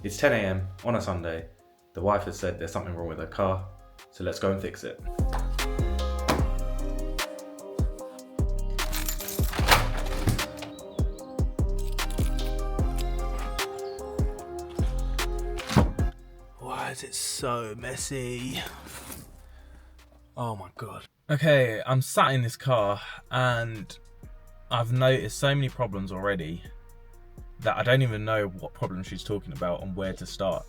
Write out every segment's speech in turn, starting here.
It's 10 a.m. on a Sunday. The wife has said there's something wrong with her car, so let's go and fix it. Why is it so messy? Oh my god. Okay, I'm sat in this car and I've noticed so many problems already that I don't even know what problem she's talking about and where to start.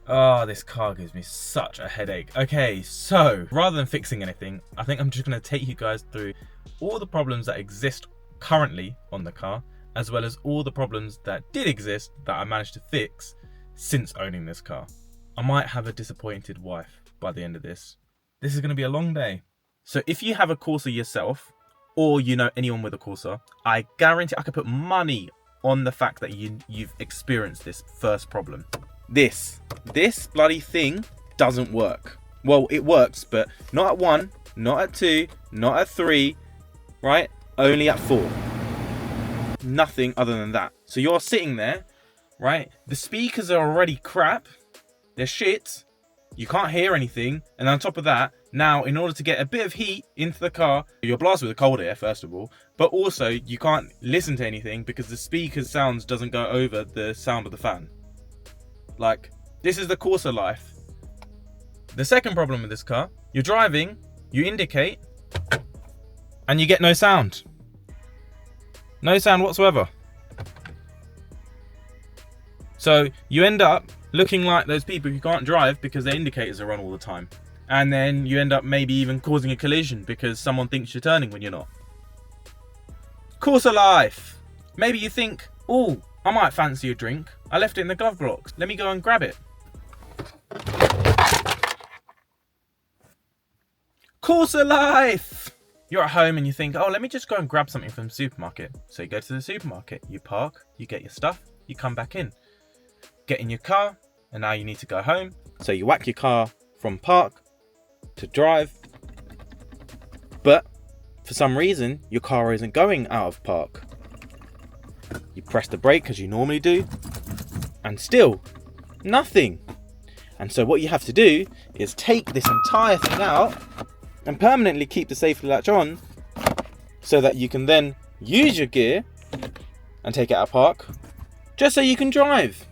Oh, this car gives me such a headache. Okay, so rather than fixing anything, I think I'm just going to take you guys through all the problems that exist currently on the car, as well as all the problems that did exist that I managed to fix since owning this car. I might have a disappointed wife by the end of this. This is going to be a long day. So if you have a Corsa yourself, or you know anyone with a Corsa, I guarantee I could put money on the fact that you've experienced this first problem. This bloody thing doesn't work. Well, it works, but not at 1, not at 2, not at 3, right? Only at 4. Nothing other than that. So you're sitting there, right? The speakers are already crap. They're shit. You can't hear anything. And on top of that, now in order to get a bit of heat into the car, you're blasted with cold air, first of all, but also you can't listen to anything because the speaker's sounds doesn't go over the sound of the fan. Like, this is the Corsa life. The second problem with this car, you're driving, you indicate, and you get no sound. No sound whatsoever. So you end up looking like those people who can't drive because their indicators are on all the time. And then you end up maybe even causing a collision because someone thinks you're turning when you're not. Corsa life. Maybe you think, oh, I might fancy a drink. I left it in the glove box. Let me go and grab it. Corsa life. You're at home and you think, oh, let me just go and grab something from the supermarket. So you go to the supermarket, you park, you get your stuff, you come back in. Get in your car, and now you need to go home. So you whack your car from park to drive. But for some reason, your car isn't going out of park. You press the brake as you normally do, and still nothing. And so what you have to do is take this entire thing out and permanently keep the safety latch on so that you can then use your gear and take it out of park just so you can drive.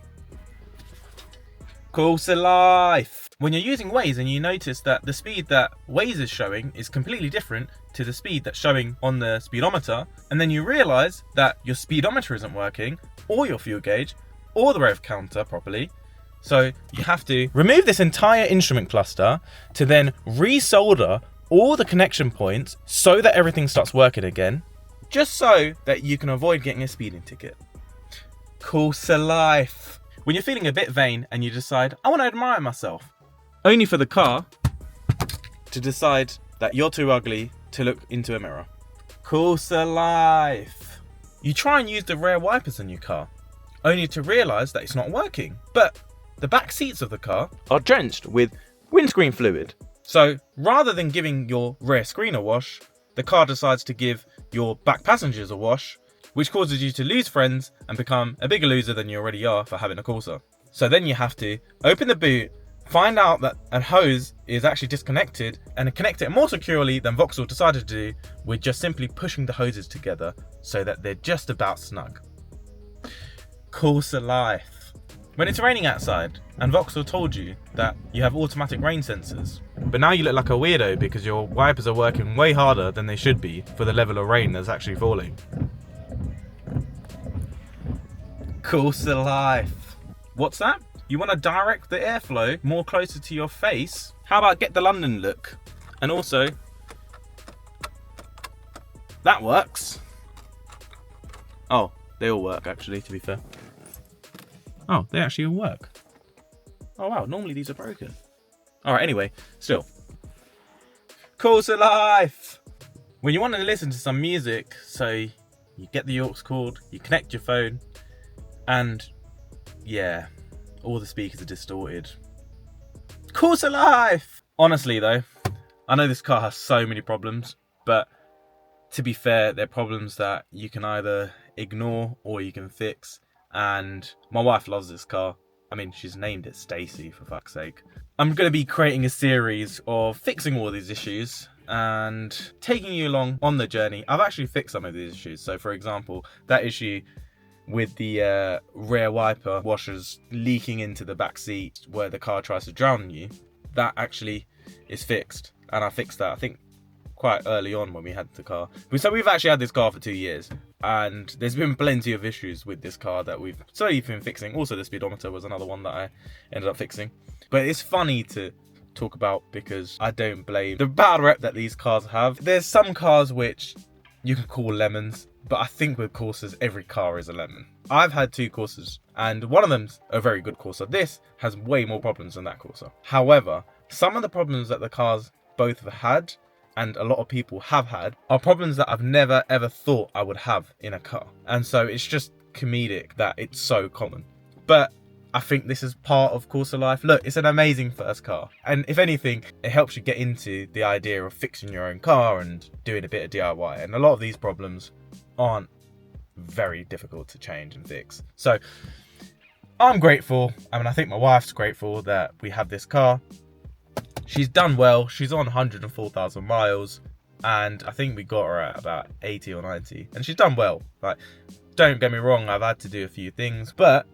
Corsa life. When you're using Waze and you notice that the speed that Waze is showing is completely different to the speed that's showing on the speedometer, and then you realise that your speedometer isn't working, or your fuel gauge, or the rev counter properly, so you have to remove this entire instrument cluster to then resolder all the connection points so that everything starts working again, just so that you can avoid getting a speeding ticket. Corsa life. When you're feeling a bit vain and you decide, I want to admire myself, only for the car to decide that you're too ugly to look into a mirror. Corsa life. You try and use the rear wipers on your car, only to realise that it's not working. But the back seats of the car are drenched with windscreen fluid. So rather than giving your rear screen a wash, the car decides to give your back passengers a wash, which causes you to lose friends and become a bigger loser than you already are for having a Corsa. So then you have to open the boot, find out that a hose is actually disconnected, and connect it more securely than Vauxhall decided to do with just simply pushing the hoses together so that they're just about snug. Corsa life. When it's raining outside and Vauxhall told you that you have automatic rain sensors, but now you look like a weirdo because your wipers are working way harder than they should be for the level of rain that's actually falling. Corsa life. What's that? You want to direct the airflow more closer to your face? How about get the London look? And also, that works. Oh, they all work actually, to be fair. Oh, they actually all work. Oh wow, normally these are broken. Alright, anyway, still. Corsa life. When you want to listen to some music, so you get the aux cord, you connect your phone, and yeah, all the speakers are distorted. Corsa life! Honestly though, I know this car has so many problems, but to be fair, they're problems that you can either ignore or you can fix. And my wife loves this car, I mean, she's named it Stacy, for fuck's sake. I'm going to be creating a series of fixing all these issues and taking you along on the journey. I've actually fixed some of these issues. So for example, that issue with the rear wiper washers leaking into the back seat where the car tries to drown you, that actually is fixed. And I fixed that, I think, quite early on when we had the car. So we've actually had this car for 2 years, and there's been plenty of issues with this car that we've slowly been fixing. Also, the speedometer was another one that I ended up fixing. But it's funny to talk about because I don't blame the bad rep that these cars have. There's some cars which you can call lemons, but I think with Corsas, every car is a lemon. I've had 2 Corsas, and one of them's a very good Corsa. This has way more problems than that Corsa. However, some of the problems that the cars both have had, and a lot of people have had, are problems that I've never ever thought I would have in a car. And so it's just comedic that it's so common. But I think this is part of Corsa life. Look, it's an amazing first car. And if anything, it helps you get into the idea of fixing your own car and doing a bit of DIY. And a lot of these problems aren't very difficult to change and fix. So I'm grateful. I mean, I think my wife's grateful that we have this car. She's done well. She's on 104,000 miles. And I think we got her at about 80 or 90. And she's done well. Like, don't get me wrong, I've had to do a few things. But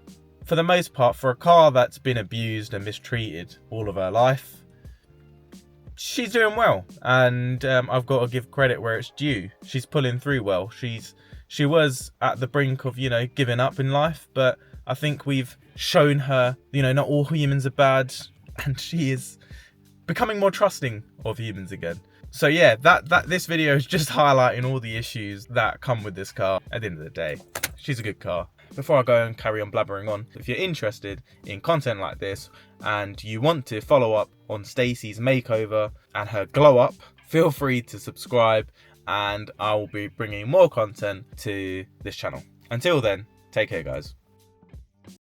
for the most part, for a car that's been abused and mistreated all of her life, she's doing well. And I've got to give credit where it's due. She's pulling through well. She was at the brink of, giving up in life. But I think we've shown her, not all humans are bad. And she is becoming more trusting of humans again. So yeah, this video is just highlighting all the issues that come with this car. At the end of the day, she's a good car. Before I go and carry on blabbering on, if you're interested in content like this and you want to follow up on Stacy's makeover and her glow up, feel free to subscribe and I will be bringing more content to this channel. Until then, take care guys.